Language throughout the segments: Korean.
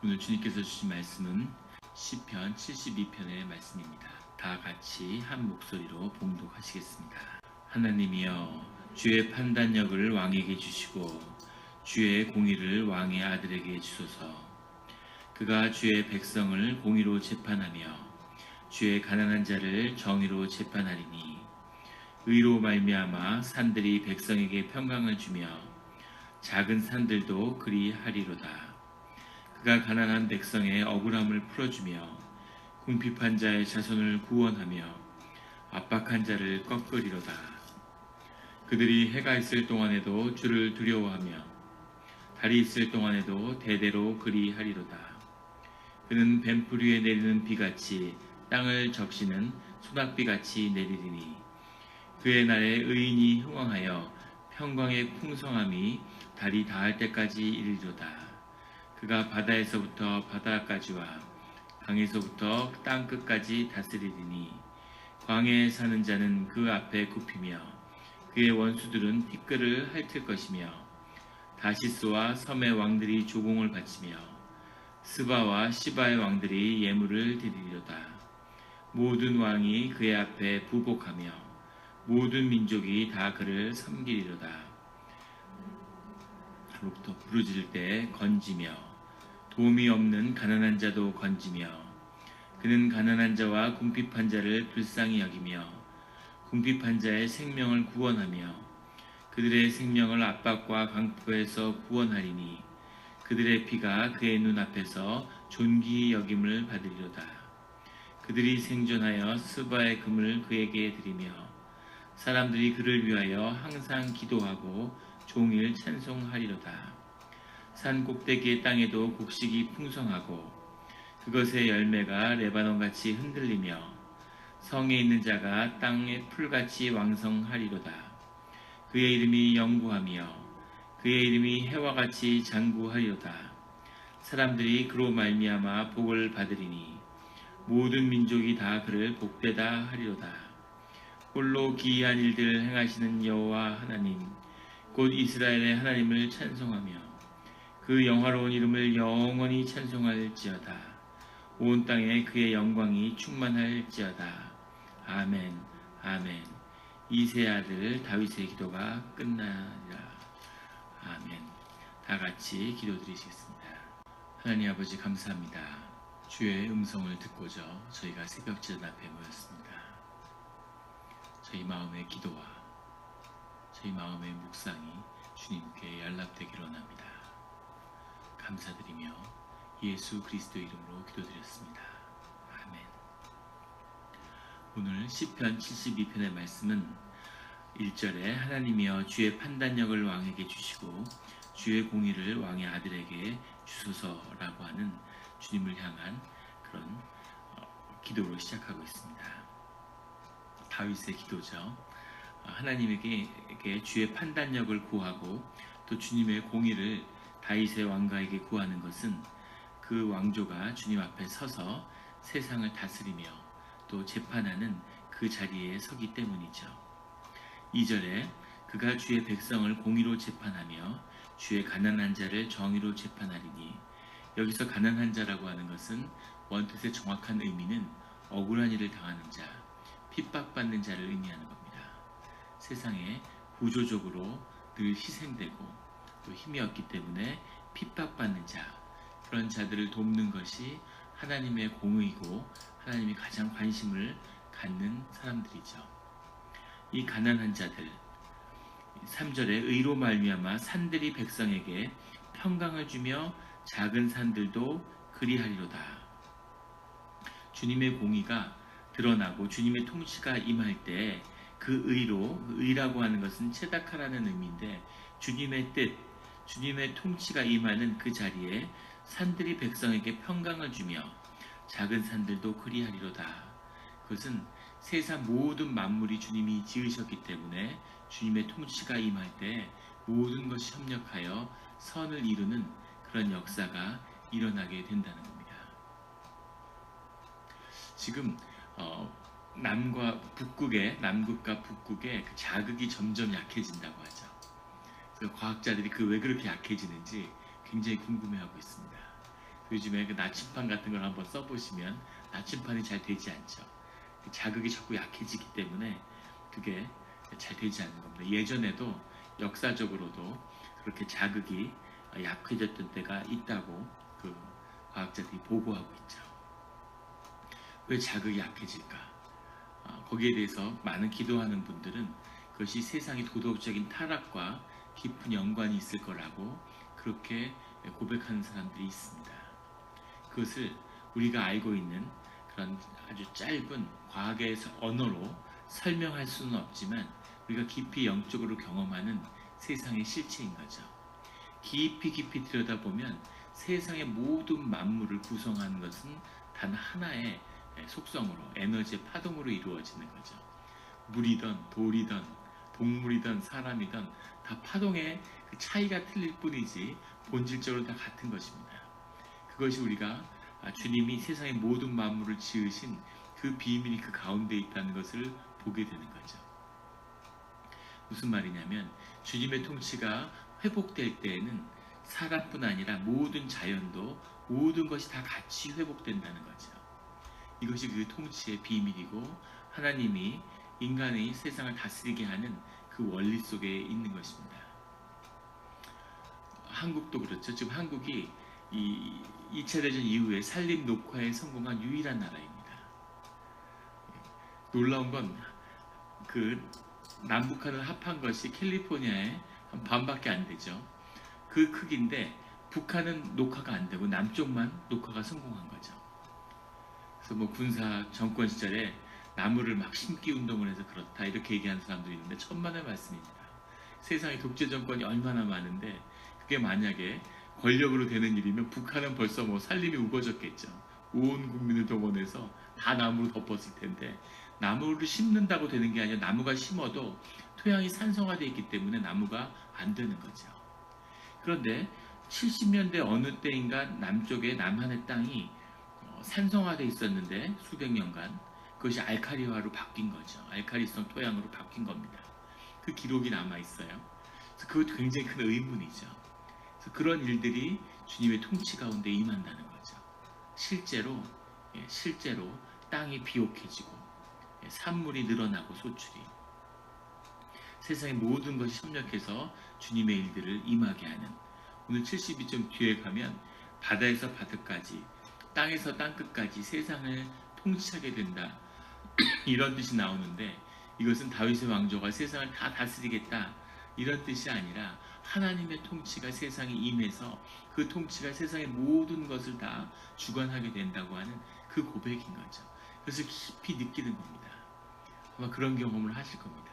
오늘 주님께서 주신 말씀은 시편 72편의 말씀입니다. 다 같이 한 목소리로 봉독하시겠습니다. 하나님이여, 주의 판단력을 왕에게 주시고 주의 공의를 왕의 아들에게 주소서. 그가 주의 백성을 공의로 재판하며 주의 가난한 자를 정의로 재판하리니, 의로 말미암아 산들이 백성에게 평강을 주며 작은 산들도 그리하리로다. 그가 가난한 백성의 억울함을 풀어주며 궁핍한 자의 자손을 구원하며 압박한 자를 꺾으리로다. 그들이 해가 있을 동안에도 주를 두려워하며 달이 있을 동안에도 대대로 그리하리로다. 그는 뱀풀 위에 내리는 비같이 땅을 적시는 소낙비같이 내리리니, 그의 날에 의인이 흥왕하여 평강의 풍성함이 달이 닿을 때까지 이르리로다. 그가 바다에서부터 바다까지와 강에서부터 땅 끝까지 다스리리니, 광야에 사는 자는 그 앞에 굽히며 그의 원수들은 티끌을 핥을 것이며, 다시스와 섬의 왕들이 조공을 바치며 스바와 시바의 왕들이 예물을 드리리로다. 모든 왕이 그의 앞에 부복하며 모든 민족이 다 그를 섬기리로다. 로부터 부르짖을 때 건지며 도움이 없는 가난한 자도 건지며, 그는 가난한 자와 궁핍한 자를 불쌍히 여기며 궁핍한 자의 생명을 구원하며 그들의 생명을 압박과 강포에서 구원하리니, 그들의 피가 그의 눈앞에서 존귀히 여김을 받으리로다. 그들이 생존하여 스바의 금을 그에게 드리며 사람들이 그를 위하여 항상 기도하고 종일 찬송하리로다. 산 꼭대기의 땅에도 곡식이 풍성하고 그것의 열매가 레바논같이 흔들리며 성에 있는 자가 땅의 풀같이 왕성하리로다. 그의 이름이 영구하며 그의 이름이 해와같이 장구하리로다. 사람들이 그로 말미암아 복을 받으리니 모든 민족이 다 그를 복되다 하리로다. 홀로 기이한 일들을 행하시는 여호와 하나님, 곧 이스라엘의 하나님을 찬송하며 그 영화로운 이름을 영원히 찬송할지어다. 온 땅에 그의 영광이 충만할지어다. 아멘, 아멘. 이세 아들 다윗의 기도가 끝나리라. 아멘. 다 같이 기도드리시겠습니다. 하나님 아버지, 감사합니다. 주의 음성을 듣고자 저희가 새벽지전 앞에 모였습니다. 저희 마음의 기도와 저희 마음의 묵상이 주님께 연락되기를 원합니다. 감사드리며 예수 그리스도 이름으로 기도드렸습니다. 아멘. 오늘 시편 72편의 말씀은 1절에 하나님이여, 주의 판단력을 왕에게 주시고 주의 공의를 왕의 아들에게 주소서라고 하는 주님을 향한 그런 기도로 시작하고 있습니다. 다윗의 기도죠. 하나님에게 주의 판단력을 구하고 또 주님의 공의를 다윗의 왕가에게 구하는 것은 그 왕조가 주님 앞에 서서 세상을 다스리며 또 재판하는 그 자리에 서기 때문이죠. 2절에 그가 주의 백성을 공의로 재판하며 주의 가난한 자를 정의로 재판하리니, 여기서 가난한 자라고 하는 것은 원뜻의 정확한 의미는 억울한 일을 당하는 자, 핍박받는 자를 의미하는 겁니다. 세상에 구조적으로 늘 희생되고 또 힘이 없기 때문에 핍박받는 자, 그런 자들을 돕는 것이 하나님의 공의이고 하나님이 가장 관심을 갖는 사람들이죠. 이 가난한 자들, 3절에 의로 말미암아 산들이 백성에게 평강을 주며 작은 산들도 그리하리로다. 주님의 공의가 드러나고 주님의 통치가 임할 때 그 의라고 하는 것은 체다카라는 의미인데, 주님의 뜻, 주님의 통치가 임하는 그 자리에 산들이 백성에게 평강을 주며 작은 산들도 그리하리로다. 그것은 세상 모든 만물이 주님이 지으셨기 때문에 주님의 통치가 임할 때 모든 것이 협력하여 선을 이루는 그런 역사가 일어나게 된다는 겁니다. 지금 남극과 북극의 그 자극이 점점 약해진다고 하죠. 그래서 과학자들이 왜 그렇게 약해지는지 굉장히 궁금해하고 있습니다. 요즘에 그 나침판 같은 걸 한번 써보시면 나침판이 잘 되지 않죠. 자극이 자꾸 약해지기 때문에 그게 잘 되지 않는 겁니다. 예전에도 역사적으로도 그렇게 자극이 약해졌던 때가 있다고 그 과학자들이 보고하고 있죠. 왜 자극이 약해질까? 거기에 대해서 많은 기도하는 분들은 그것이 세상의 도덕적인 타락과 깊은 연관이 있을 거라고 그렇게 고백하는 사람들이 있습니다. 그것을 우리가 알고 있는 그런 아주 짧은 과학의 언어로 설명할 수는 없지만 우리가 깊이 영적으로 경험하는 세상의 실체인 거죠. 깊이 들여다보면 세상의 모든 만물을 구성하는 것은 단 하나의 속성으로, 에너지의 파동으로 이루어지는 거죠. 물이든 돌이든 동물이든 사람이든 다 파동의 그 차이가 틀릴 뿐이지 본질적으로 다 같은 것입니다. 그것이 우리가 주님이 세상의 모든 만물을 지으신 그 비밀이 그 가운데 있다는 것을 보게 되는 거죠. 무슨 말이냐면 주님의 통치가 회복될 때에는 사람뿐 아니라 모든 자연도 모든 것이 다 같이 회복된다는 거죠. 이것이 그 통치의 비밀이고 하나님이 인간의 세상을 다스리게 하는 그 원리 속에 있는 것입니다. 한국도 그렇죠. 지금 한국이 이 2차 대전 이후에 산림 녹화에 성공한 유일한 나라입니다. 놀라운 건 그 남북한을 합한 것이 캘리포니아에 한 반밖에 안 되죠. 그 크기인데 북한은 녹화가 안 되고 남쪽만 녹화가 성공한 거죠. 그래서 뭐 군사 정권 시절에 나무를 막 심기 운동을 해서 그렇다 이렇게 얘기하는 사람들이 있는데 천만의 말씀입니다. 세상에 독재 정권이 얼마나 많은데 그게 만약에 권력으로 되는 일이면 북한은 벌써 뭐 살림이 우거졌겠죠. 온 국민을 동원해서 다 나무로 덮었을 텐데 나무를 심는다고 되는 게 아니라 나무가 심어도 토양이 산성화되어 있기 때문에 나무가 안 되는 거죠. 그런데 70년대 어느 때인가 남쪽에 남한의 땅이 산성화되어 있었는데 수백 년간 그것이 알카리화로 바뀐 거죠. 알카리성 토양으로 바뀐 겁니다. 그 기록이 남아 있어요. 그래서 그것도 굉장히 큰 의문이죠. 그래서 그런 일들이 주님의 통치 가운데 임한다는 거죠. 실제로 땅이 비옥해지고 산물이 늘어나고 소출이 세상의 모든 것이 협력해서 주님의 일들을 임하게 하는 오늘 72점 뒤에 가면 바다에서 바다까지 땅에서 땅끝까지 세상을 통치하게 된다 이런 뜻이 나오는데 이것은 다윗의 왕조가 세상을 다 다스리겠다 이런 뜻이 아니라 하나님의 통치가 세상에 임해서 그 통치가 세상의 모든 것을 다 주관하게 된다고 하는 그 고백인 거죠. 그래서 깊이 느끼는 겁니다. 아마 그런 경험을 하실 겁니다.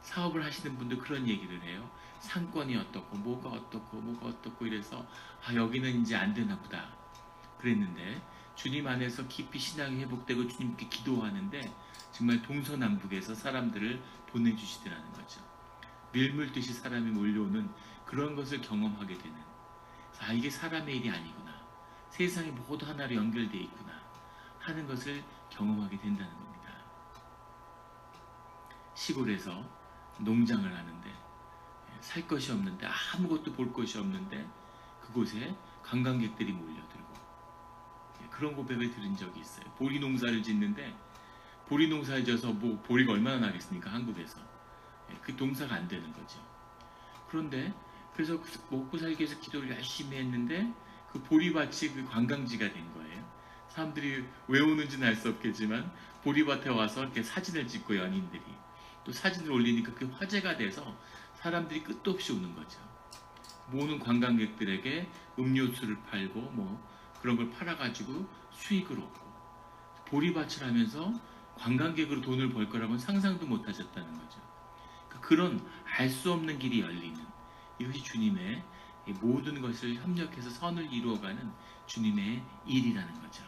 사업을 하시는 분도 그런 얘기를 해요. 상권이 어떻고 뭐가 어떻고 이래서 여기는 이제 안 되나 보다 그랬는데 주님 안에서 깊이 신앙이 회복되고 주님께 기도하는데 정말 동서남북에서 사람들을 보내주시더라는 거죠. 밀물듯이 사람이 몰려오는 그런 것을 경험하게 되는 이게 사람의 일이 아니구나 세상이 모두 하나로 연결되어 있구나 하는 것을 경험하게 된다는 겁니다. 시골에서 농장을 하는데 살 것이 없는데 아무것도 볼 것이 없는데 그곳에 관광객들이 몰려들고 그런 고백을 들은 적이 있어요. 보리 농사를 짓는데 보리 농사를 져서 뭐 보리가 얼마나 나겠습니까? 한국에서 그 농사가 안 되는 거죠. 그런데 그래서 먹고 살기 위해서 기도를 열심히 했는데 그 보리밭이 그 관광지가 된 거예요. 사람들이 왜 오는지는 알 수 없겠지만 보리밭에 와서 이렇게 사진을 찍고 연인들이 또 사진을 올리니까 그게 화제가 돼서 사람들이 끝도 없이 오는 거죠. 모으는 관광객들에게 음료수를 팔고 뭐 그런 걸 팔아가지고 수익을 얻고 보리밭을 하면서 관광객으로 돈을 벌 거라고는 상상도 못 하셨다는 거죠. 그런 알 수 없는 길이 열리는 이것이 주님의 모든 것을 협력해서 선을 이루어가는 주님의 일이라는 거죠.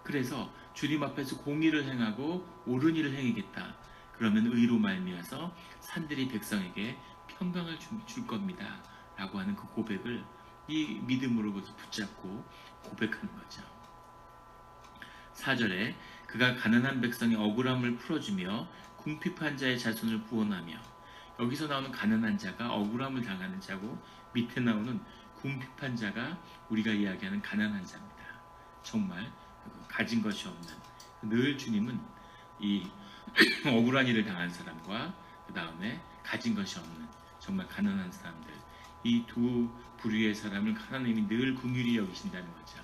그래서 주님 앞에서 공의를 행하고 옳은 일을 행하겠다. 그러면 의로 말미암아서 산들이 백성에게 평강을 줄 겁니다. 라고 하는 그 고백을 이 믿음으로부터 붙잡고 고백하는 거죠. 4절에 그가 가난한 백성의 억울함을 풀어주며 궁핍한 자의 자손을 구원하며 여기서 나오는 가난한 자가 억울함을 당하는 자고 밑에 나오는 궁핍한 자가 우리가 이야기하는 가난한 자입니다. 정말 가진 것이 없는, 늘 주님은 이 억울한 일을 당한 사람과 그 다음에 가진 것이 없는 정말 가난한 사람들, 이 두 부류의 사람을 하나님이 늘 긍휼히 여기신다는 거죠.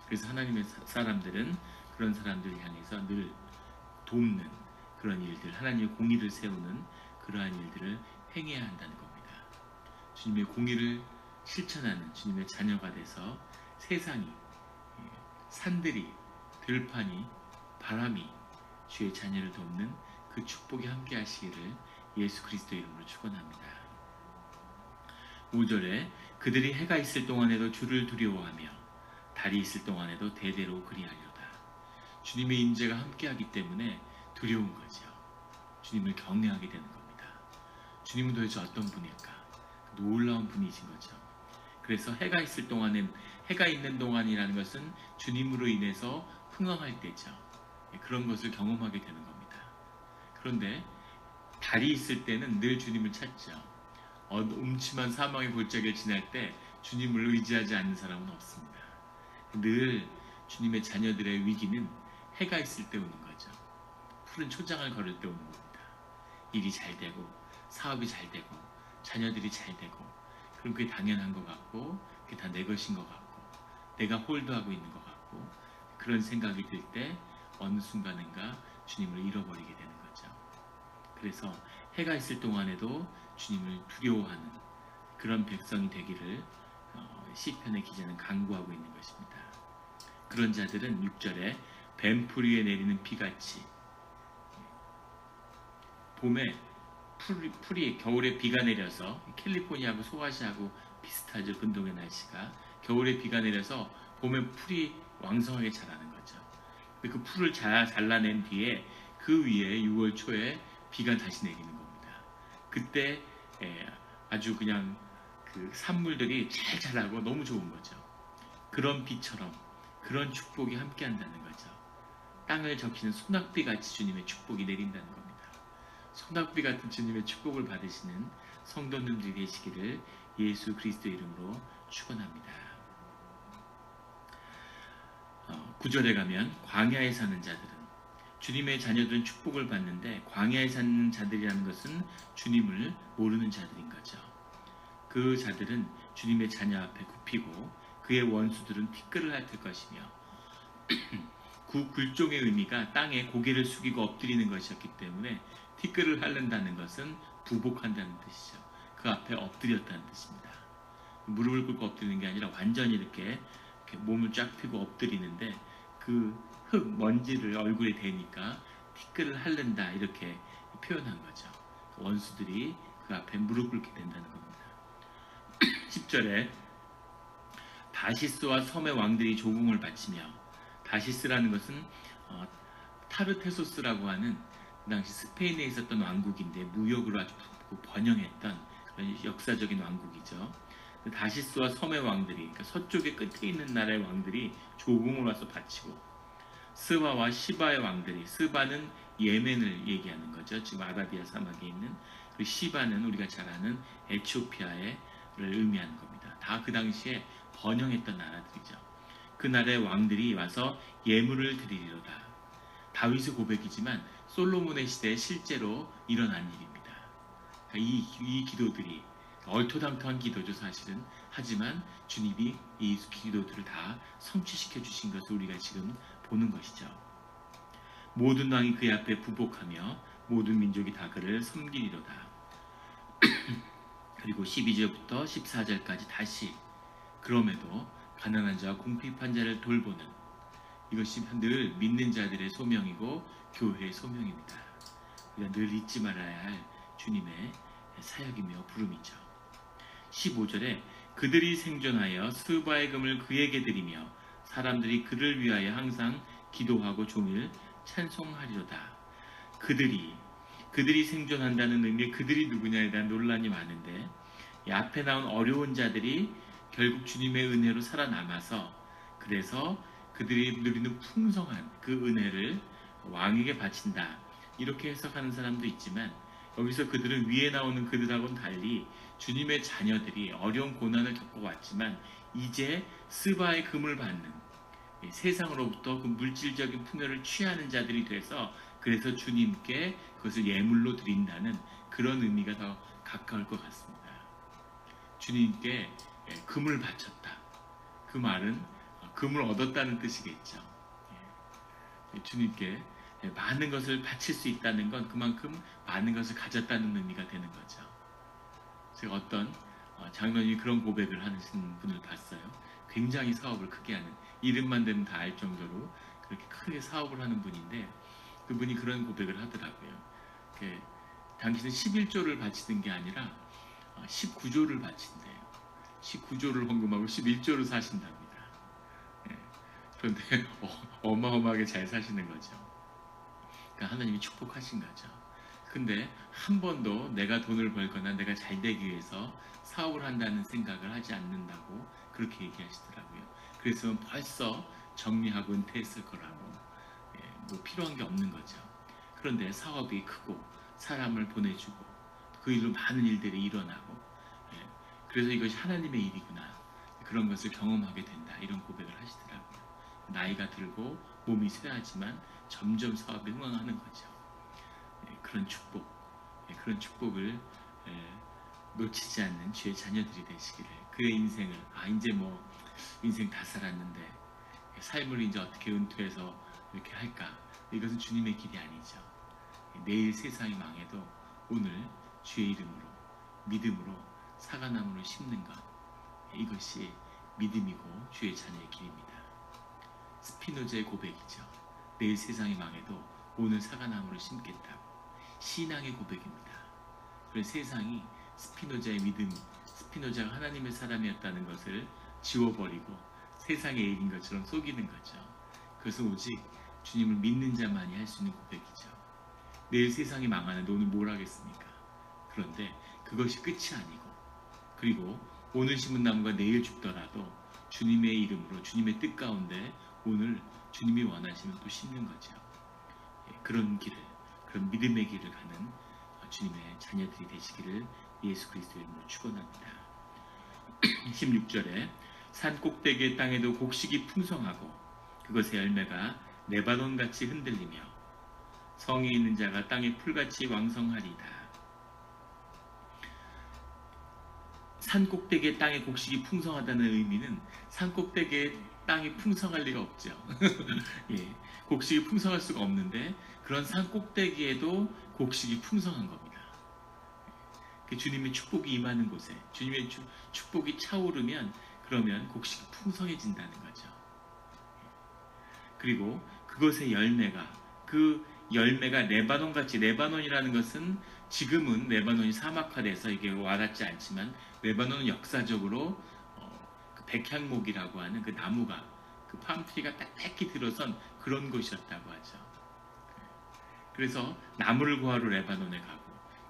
그래서 하나님의 사람들은 그런 사람들을 향해서 늘 돕는 그런 일들, 하나님의 공의를 세우는 그러한 일들을 행해야 한다는 겁니다. 주님의 공의를 실천하는 주님의 자녀가 돼서 세상이, 산들이, 들판이, 바람이 주의 자녀를 돕는 그 축복이 함께 하시기를 예수 그리스도 이름으로 축원합니다. 5절에 그들이 해가 있을 동안에도 주를 두려워하며 달이 있을 동안에도 대대로 그리하려다. 주님의 임재가 함께하기 때문에 두려운 거죠. 주님을 경외하게 되는 겁니다. 주님은 도대체 어떤 분일까? 놀라운 분이신 거죠. 그래서 해가 있을 동안엔, 해가 있는 동안이라는 것은 주님으로 인해서 흥황할 때죠. 그런 것을 경험하게 되는 겁니다. 그런데 달이 있을 때는 늘 주님을 찾죠. 음침한 사망의 골짜기를 지날 때 주님을 의지하지 않는 사람은 없습니다. 늘 주님의 자녀들의 위기는 해가 있을 때 오는 거죠. 푸른 초장을 걸을 때 오는 겁니다. 일이 잘 되고 사업이 잘 되고 자녀들이 잘 되고, 그럼 그게 당연한 것 같고 그게 다 내 것인 것 같고 내가 홀드하고 있는 것 같고, 그런 생각이 들 때 어느 순간인가 주님을 잃어버리게 되는 거죠. 그래서 해가 있을 동안에도 주님을 두려워하는 그런 백성이 되기를 시편의 기자는 강구하고 있는 것입니다. 그런 자들은 6절에 뱀풀 위에 내리는 비같이, 봄에 풀이 겨울에 비가 내려서, 캘리포니아하고 소아시아하고 비슷하죠. 근동의 날씨가 겨울에 비가 내려서 봄에 풀이 왕성하게 자라는 거죠. 그 풀을 잘라낸 뒤에 그 위에 6월 초에 비가 다시 내리는 겁니다. 그때 아주 그냥 그 산물들이 잘 자라고 너무 좋은 거죠. 그런 비처럼 그런 축복이 함께 한다는 거죠. 땅을 적시는 소낙비 같이 주님의 축복이 내린다는 겁니다. 소낙비 같은 주님의 축복을 받으시는 성도님들이 되시기를 예수 그리스도 이름으로 축원합니다. 9절에 가면 광야에 사는 자들은, 주님의 자녀들은 축복을 받는데 광야에 사는 자들이라는 것은 주님을 모르는 자들인 거죠. 그 자들은 주님의 자녀 앞에 굽히고 그의 원수들은 티끌을 핥을 것이며, 그 굴종의 의미가 땅에 고개를 숙이고 엎드리는 것이었기 때문에 티끌을 핥는다는 것은 부복한다는 뜻이죠. 그 앞에 엎드렸다는 뜻입니다. 무릎을 꿇고 엎드리는 게 아니라 완전히 이렇게 몸을 쫙 펴고 엎드리는데, 그 흙, 먼지를 얼굴에 대니까 티끌을 핥는다 이렇게 표현한 거죠. 원수들이 그 앞에 무릎 꿇게 된다는 겁니다. 10절에 다시스와 섬의 왕들이 조공을 바치며, 다시스라는 것은 타르테소스라고 하는 그 당시 스페인에 있었던 왕국인데 무역으로 아주 번영했던 그런 역사적인 왕국이죠. 다시스와 섬의 왕들이, 그러니까 서쪽의 끝에 있는 나라의 왕들이 조공을 와서 바치고, 스바와 시바의 왕들이, 스바는 예멘을 얘기하는 거죠. 지금 아라비아 사막에 있는, 그 시바는 우리가 잘 아는 에티오피아를 의미하는 겁니다. 다 그 당시에 번영했던 나라들이죠. 그 나라의 왕들이 와서 예물을 드리리로다. 다윗의 고백이지만 솔로몬의 시대에 실제로 일어난 일입니다. 이 기도들이 얼토당토한 기도죠 사실은. 하지만 주님이 이 기도들을 다 성취시켜 주신 것을 우리가 지금 보는 것이죠. 모든 왕이 그의 앞에 부복하며 모든 민족이 다 그를 섬기리로다. 그리고 12절부터 14절까지 다시, 그럼에도 가난한 자와 궁핍한 자를 돌보는, 이것이 늘 믿는 자들의 소명이고 교회의 소명입니다. 우리가 늘 잊지 말아야 할 주님의 사역이며 부름이죠. 15절에 그들이 생존하여 스바의 금을 그에게 드리며 사람들이 그를 위하여 항상 기도하고 종일 찬송하리로다. 그들이 생존한다는 의미의 그들이 누구냐에 대한 논란이 많은데, 이 앞에 나온 어려운 자들이 결국 주님의 은혜로 살아남아서, 그래서 그들이 누리는 풍성한 그 은혜를 왕에게 바친다 이렇게 해석하는 사람도 있지만, 여기서 그들은 위에 나오는 그들하고는 달리 주님의 자녀들이 어려운 고난을 겪어왔지만 이제 스바의 금을 받는 세상으로부터 그 물질적인 풍요를 취하는 자들이 돼서 그래서 주님께 그것을 예물로 드린다는 그런 의미가 더 가까울 것 같습니다. 주님께 금을 바쳤다. 그 말은 금을 얻었다는 뜻이겠죠. 주님께 많은 것을 바칠 수 있다는 건 그만큼 많은 것을 가졌다는 의미가 되는 거죠. 제가 어떤 장로님이 그런 고백을 하시는 분을 봤어요. 굉장히 사업을 크게 하는, 이름만 되면 다 알 정도로 그렇게 크게 사업을 하는 분인데 그분이 그런 고백을 하더라고요. 당신은 11조를 바치는 게 아니라 19조를 바친대요. 19조를 헌금하고 11조를 사신답니다. 그런데 어마어마하게 잘 사시는 거죠. 그러니까 하나님이 축복하신 거죠. 근데 한 번도 내가 돈을 벌거나 내가 잘 되기 위해서 사업을 한다는 생각을 하지 않는다고 그렇게 얘기하시더라고요. 그래서 벌써 정리하고 은퇴했을 거라고, 뭐 필요한 게 없는 거죠. 그런데 사업이 크고 사람을 보내주고 그 일로 많은 일들이 일어나고, 그래서 이것이 하나님의 일이구나, 그런 것을 경험하게 된다, 이런 고백을 하시더라고요. 나이가 들고 몸이 쇠하지만 점점 사업에 흥황하는 거죠. 그런 축복, 그런 축복을 놓치지 않는 주의 자녀들이 되시기를, 그의 인생을 이제 뭐 인생 다 살았는데 삶을 이제 어떻게 은퇴해서 이렇게 할까, 이것은 주님의 길이 아니죠. 내일 세상이 망해도 오늘 주의 이름으로 믿음으로 사과나무를 심는 것, 이것이 믿음이고 주의 자녀의 길입니다. 스피노자의 고백이죠. 내일 세상이 망해도 오늘 사과나무를 심겠다고, 신앙의 고백입니다. 그래서 세상이 스피노자의 믿음, 스피노자가 하나님의 사람이었다는 것을 지워버리고 세상의 일인 것처럼 속이는 거죠. 그것은 오직 주님을 믿는 자만이 할 수 있는 고백이죠. 내일 세상이 망하는데 오늘 뭘 하겠습니까? 그런데 그것이 끝이 아니고, 그리고 오늘 심은 나무가 내일 죽더라도 주님의 이름으로 주님의 뜻 가운데 오늘 주님이 원하시면 또 심는 거죠. 그런 길을, 그런 믿음의 길을 가는 주님의 자녀들이 되시기를 예수 그리스도의 이름으로 축원합니다. 16절에 산 꼭대기의 땅에도 곡식이 풍성하고 그것의 열매가 레바논같이 흔들리며 성에 있는 자가 땅의 풀같이 왕성하리다. 산 꼭대기의 땅에 곡식이 풍성하다는 의미는 산 꼭대기의 땅이 풍성할 리가 없죠. 곡식이 풍성할 수가 없는데 그런 산 꼭대기에도 곡식이 풍성한 겁니다. 주님의 축복이 임하는 곳에 주님의 축복이 차오르면 그러면 곡식이 풍성해진다는 거죠. 그리고 그것의 열매가, 그 열매가 레바논같이, 레바논이라는 것은 지금은 레바논이 사막화돼서 이게 와닿지 않지만 레바논은 역사적으로 그 백향목이라고 하는 그 나무가, 그 팜트리가 빽빽히 들어선 그런 곳이었다고 하죠. 그래서 나무를 구하러 레바논에 가고,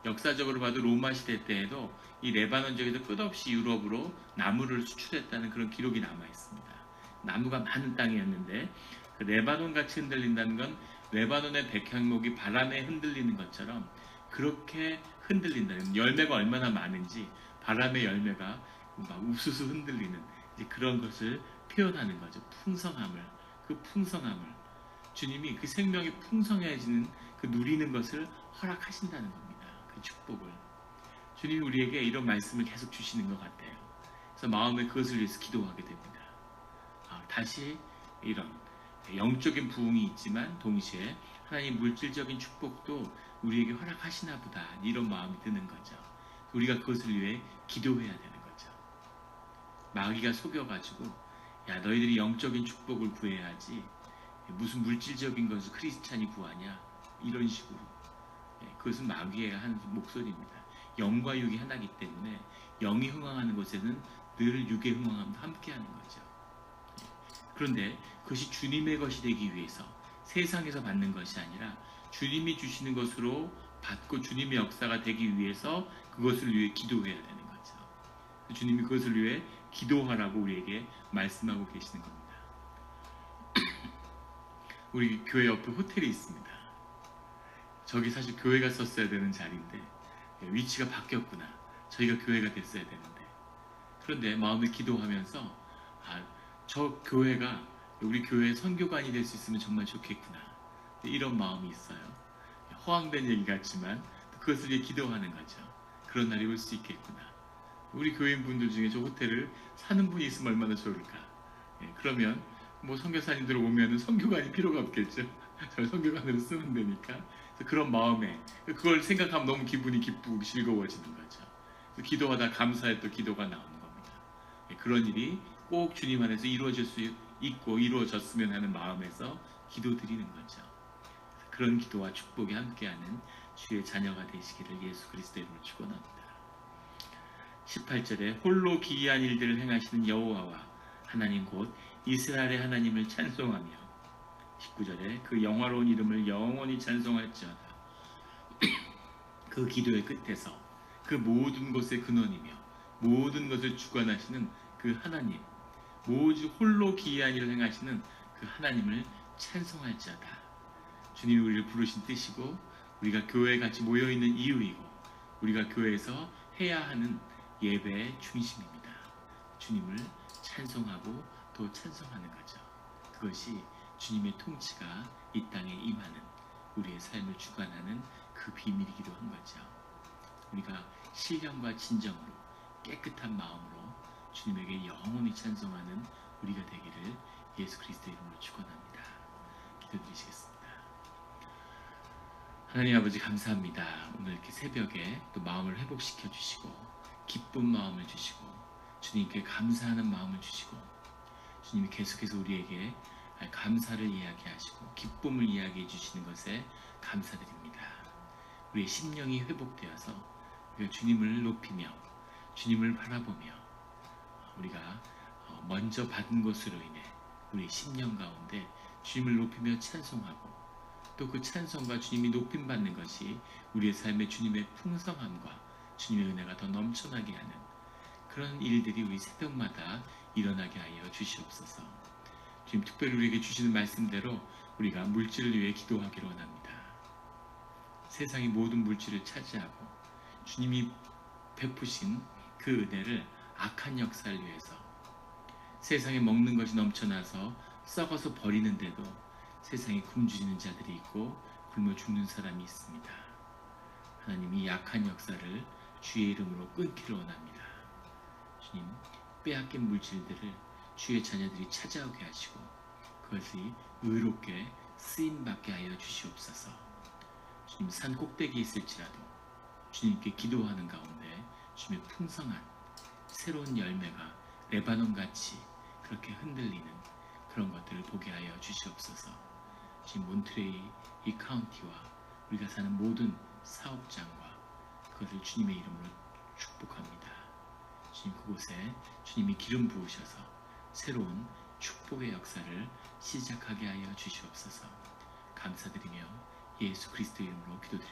역사적으로 봐도 로마 시대 때에도 이 레바논 지역에서 끝없이 유럽으로 나무를 수출했다는 그런 기록이 남아 있습니다. 나무가 많은 땅이었는데 그 레바논 같이 흔들린다는 건 레바논의 백향목이 바람에 흔들리는 것처럼 그렇게 흔들린다는, 열매가 얼마나 많은지 바람의 열매가 막 우수수 흔들리는 이제 그런 것을 표현하는 거죠. 풍성함을, 그 풍성함을 주님이 그 생명이 풍성해지는 그 누리는 것을 허락하신다는 겁니다. 그 축복을 주님이 우리에게 이런 말씀을 계속 주시는 것 같아요. 그래서 마음에 그것을 위해서 기도하게 됩니다. 다시 이런 영적인 부흥이 있지만 동시에 하나님 물질적인 축복도 우리에게 허락하시나 보다, 이런 마음이 드는 거죠. 우리가 그것을 위해 기도해야 되는 거죠. 마귀가 속여가지고 야, 너희들이 영적인 축복을 구해야지 무슨 물질적인 것을 크리스찬이 구하냐, 이런 식으로. 그것은 마귀의 한 목소리입니다. 영과 육이 하나이기 때문에 영이 흥황하는 곳에는 늘 육의 흥황함도 함께하는 거죠. 그런데 그것이 주님의 것이 되기 위해서 세상에서 받는 것이 아니라 주님이 주시는 것으로 받고 주님의 역사가 되기 위해서 그것을 위해 기도해야 되는 거죠. 주님이 그것을 위해 기도하라고 우리에게 말씀하고 계시는 겁니다. 우리 교회 옆에 호텔이 있습니다. 저기 사실 교회가 썼어야 되는 자리인데 위치가 바뀌었구나. 저희가 교회가 됐어야 되는데. 그런데 마음에 기도하면서 저 교회가 우리 교회 선교관이 될 수 있으면 정말 좋겠구나. 이런 마음이 있어요. 허황된 얘기 같지만 그것을 위해 기도하는 거죠. 그런 날이 올 수 있겠구나. 우리 교인분들 중에 저 호텔을 사는 분이 있으면 얼마나 좋을까. 그러면 뭐 선교사님들 오면은 선교관이 필요가 없겠죠. 저 선교관으로 쓰면 되니까. 그런 마음에 그걸 생각하면 너무 기분이 기쁘고 즐거워지는 거죠. 기도하다 감사의 또 기도가 나오는 겁니다. 그런 일이 꼭 주님 안에서 이루어질 수 있고 이루어졌으면 하는 마음에서 기도드리는 거죠. 그런 기도와 축복이 함께하는 주의 자녀가 되시기를 예수 그리스도의 이름으로 축원합니다. 18절에 홀로 기이한 일들을 행하시는 여호와와 하나님 곧 이스라엘의 하나님을 찬송하며 19절에 그 영화로운 이름을 영원히 찬송할지어다. 그 기도의 끝에서 그 모든 것의 근원이며 모든 것을 주관하시는 그 하나님, 오직 홀로 기이한 일을 행하시는 그 하나님을 찬송할지어다. 주님이 우리를 부르신 뜻이고 우리가 교회에 같이 모여있는 이유이고 우리가 교회에서 해야 하는 예배의 중심입니다. 주님을 찬송하고 또 찬송하는 거죠. 그것이 주님의 통치가 이 땅에 임하는 우리의 삶을 주관하는 그 비밀이기도 한 거죠. 우리가 신령과 진정으로 깨끗한 마음으로 주님에게 영원히 찬송하는 우리가 되기를 예수 그리스도의 이름으로 축원합니다. 기도드리시겠습니다. 하나님 아버지 감사합니다. 오늘 이렇게 새벽에 또 마음을 회복시켜 주시고 기쁜 마음을 주시고 주님께 감사하는 마음을 주시고 주님이 계속해서 우리에게 감사를 이야기하시고 기쁨을 이야기해 주시는 것에 감사드립니다. 우리의 심령이 회복되어서 우리가 주님을 높이며 주님을 바라보며 우리가 먼저 받은 것으로 인해 우리 심령 가운데 주님을 높이며 찬송하고 또 그 찬송과 주님이 높임받는 것이 우리의 삶에 주님의 풍성함과 주님의 은혜가 더 넘쳐나게 하는 그런 일들이 우리 새벽마다 일어나게 하여 주시옵소서. 주님 특별히 우리에게 주시는 말씀대로 우리가 물질을 위해 기도하기를 원합니다. 세상의 모든 물질을 차지하고 주님이 베푸신 그 은혜를 악한 역사를 위해서 세상에 먹는 것이 넘쳐나서 썩어서 버리는데도 세상에 굶주리는 자들이 있고 굶어 죽는 사람이 있습니다. 하나님 이 약한 역사를 주의 이름으로 끊기를 원합니다. 주님 빼앗긴 물질들을 주의 자녀들이 찾아오게 하시고 그것이 의롭게 쓰임받게 하여 주시옵소서. 주님 산 꼭대기에 있을지라도 주님께 기도하는 가운데 주님의 풍성한 새로운 열매가 레바논같이 그렇게 흔들리는 그런 것들을 보게 하여 주시옵소서. 지금 몬트레이 이 카운티와 우리가 사는 모든 사업장과 그것을 주님의 이름으로 축복합니다. 주님 그곳에 주님이 기름 부으셔서 새로운 축복의 역사를 시작하게 하여 주시옵소서. 감사드리며 예수 그리스도 이름으로 기도드립니다.